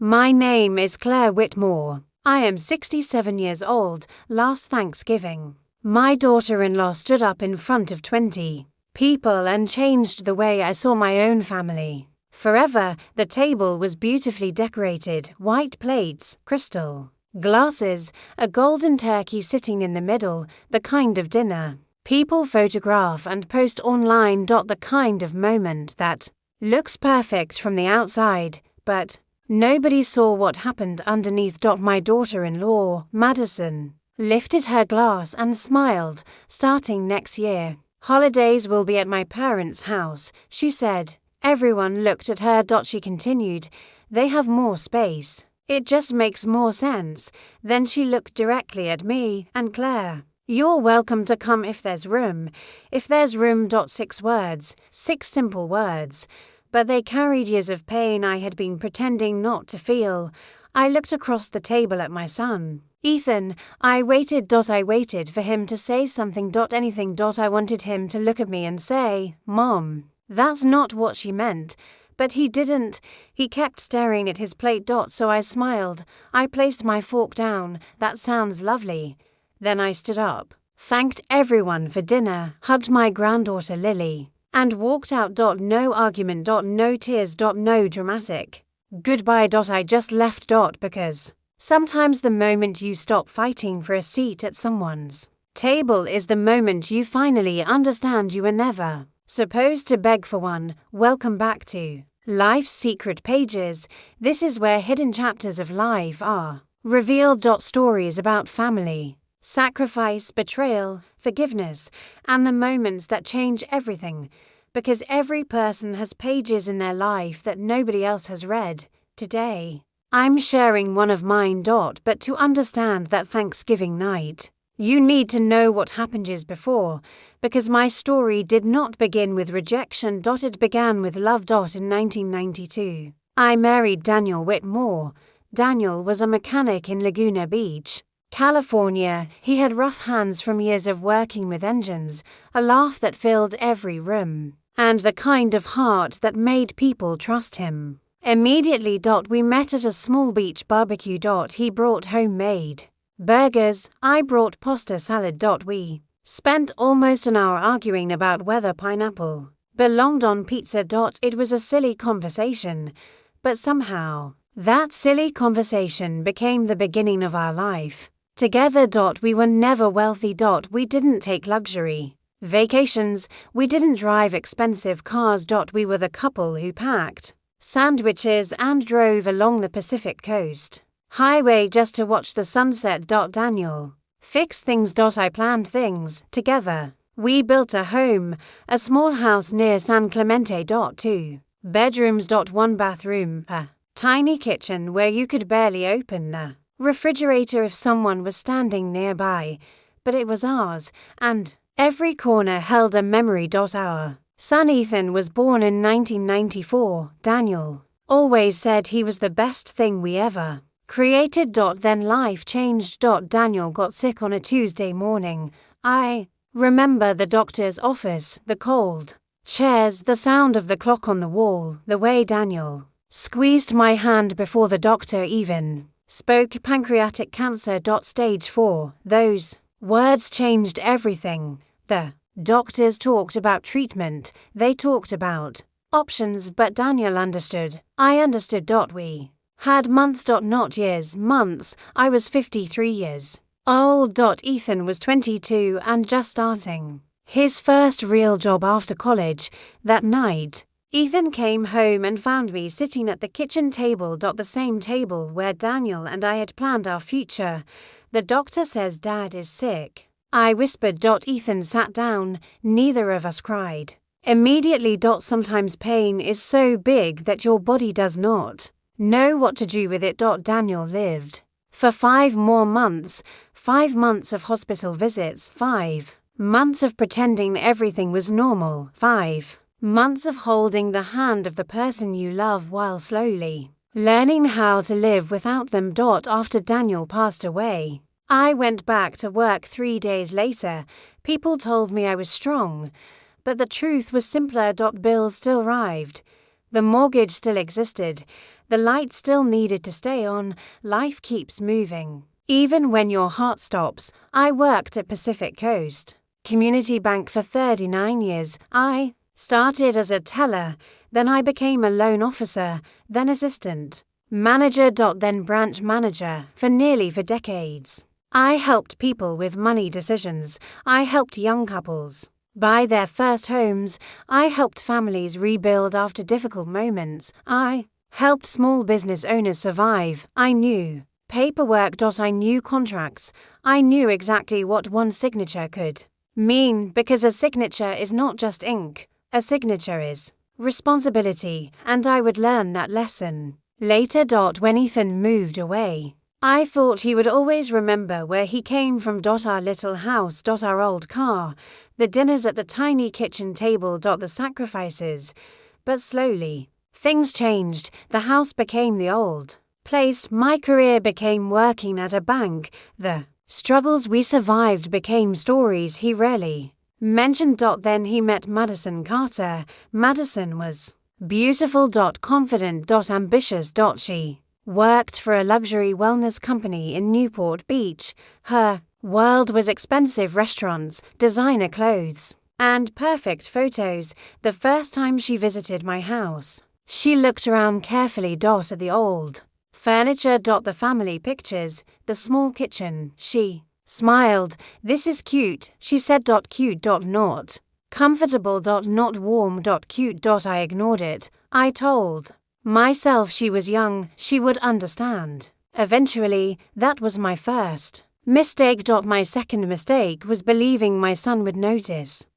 My name is Claire Whitmore. I am 67 years old, last Thanksgiving. My daughter-in-law stood up in front of 20 people and changed the way I saw my own family. Forever, the table was beautifully decorated, white plates, crystal glasses, a golden turkey sitting in the middle, the kind of dinner people photograph and post online. The kind of moment that looks perfect from the outside, but nobody saw what happened underneath. My daughter-in-law, Madison, lifted her glass and smiled. Starting next year, holidays will be at my parents' house, she said. Everyone looked at her. She continued, they have more space. It just makes more sense. Then she looked directly at me and Claire. You're welcome to come if there's room. If there's room. 6 words, 6 simple words. But they carried years of pain I had been pretending not to feel. I looked across the table at my son, Ethan. I waited for him to say something. Anything. I wanted him to look at me and say, Mom, that's not what she meant. But he didn't. He kept staring at his plate. So I smiled. I placed my fork down. That sounds lovely. Then I stood up, thanked everyone for dinner, hugged my granddaughter Lily, and walked out. No argument. No tears. No dramatic goodbye. I just left. Because sometimes the moment you stop fighting for a seat at someone's table is the moment you finally understand you were never supposed to beg for one. Welcome back to Life's Secret Pages. This is where hidden chapters of life are revealed. Stories about family, sacrifice, betrayal, forgiveness, and the moments that change everything. Because every person has pages in their life that nobody else has read. Today, I'm sharing one of mine. But to understand that Thanksgiving night, you need to know what happened years before, because my story did not begin with rejection. It began with love. In 1992, I married Daniel Whitmore. Daniel was a mechanic in Laguna Beach, California. He had rough hands from years of working with engines, a laugh that filled every room, and the kind of heart that made people trust him. Immediately. We met at a small beach barbecue. He brought homemade burgers. I brought pasta salad. We spent almost an hour arguing about whether pineapple belonged on pizza. It was a silly conversation, but somehow that silly conversation became the beginning of our life together. We were never wealthy. We didn't take luxury vacations. We didn't drive expensive cars. We were the couple who packed sandwiches and drove along the Pacific Coast highway just to watch the sunset. Daniel fixed things. I planned things together. We built a home, a small house near San Clemente. 2 bedrooms. 1 bathroom, a tiny kitchen where you could barely open the refrigerator if someone was standing nearby. But it was ours, and every corner held a memory. Our son Ethan was born in 1994. Daniel always said he was the best thing we ever created. Then life changed. Daniel got sick on a Tuesday morning. I remember the doctor's office, the cold chairs, the sound of the clock on the wall, the way Daniel squeezed my hand before the doctor even spoke. Pancreatic cancer. Stage 4. Those words changed everything. The doctors talked about treatment, they talked about options, but Daniel understood. I understood. We had months. Not years, months. I was 53 years old. Ethan was 22 and just starting his first real job after college. That night, Ethan came home and found me sitting at the kitchen table. The same table where Daniel and I had planned our future. The doctor says Dad is sick. I whispered. Ethan sat down. Neither of us cried immediately. Sometimes pain is so big that your body does not know what to do with it. Daniel lived for 5 more months, 5 months of hospital visits, 5 months of pretending everything was normal, 5 months of holding the hand of the person you love while slowly learning how to live without them. After Daniel passed away, I went back to work 3 days later. People told me I was strong, but the truth was simpler. Bills still arrived. The mortgage still existed. The light still needed to stay on. Life keeps moving. Even when your heart stops. I worked at Pacific Coast Community Bank for 39 years. I started as a teller, then I became a loan officer, then assistant manager. Then branch manager for nearly 4 decades. I helped people with money decisions. I helped young couples buy their first homes. I helped families rebuild after difficult moments. I helped small business owners survive. I knew paperwork. I knew contracts. I knew exactly what one signature could mean, because a signature is not just ink. A signature is responsibility, and I would learn that lesson later. When Ethan moved away, I thought he would always remember where he came from. Our little house. Our old car. The dinners at the tiny kitchen table. The sacrifices. But slowly, things changed. The house became the old place. My career became working at a bank. The struggles we survived became stories he rarely mentioned. Then he met Madison Carter. Madison was beautiful. Confident. Ambitious. She worked for a luxury wellness company in Newport Beach. Her world was expensive restaurants, designer clothes, and perfect photos. The first time she visited my house, she looked around carefully. At the old furniture. The family pictures, the small kitchen. She smiled. This is cute, she said. Cute. Not comfortable. Not warm. Cute. I ignored it. I told myself she was young, she would understand. Eventually, that was my first mistake. My second mistake was believing my son would notice.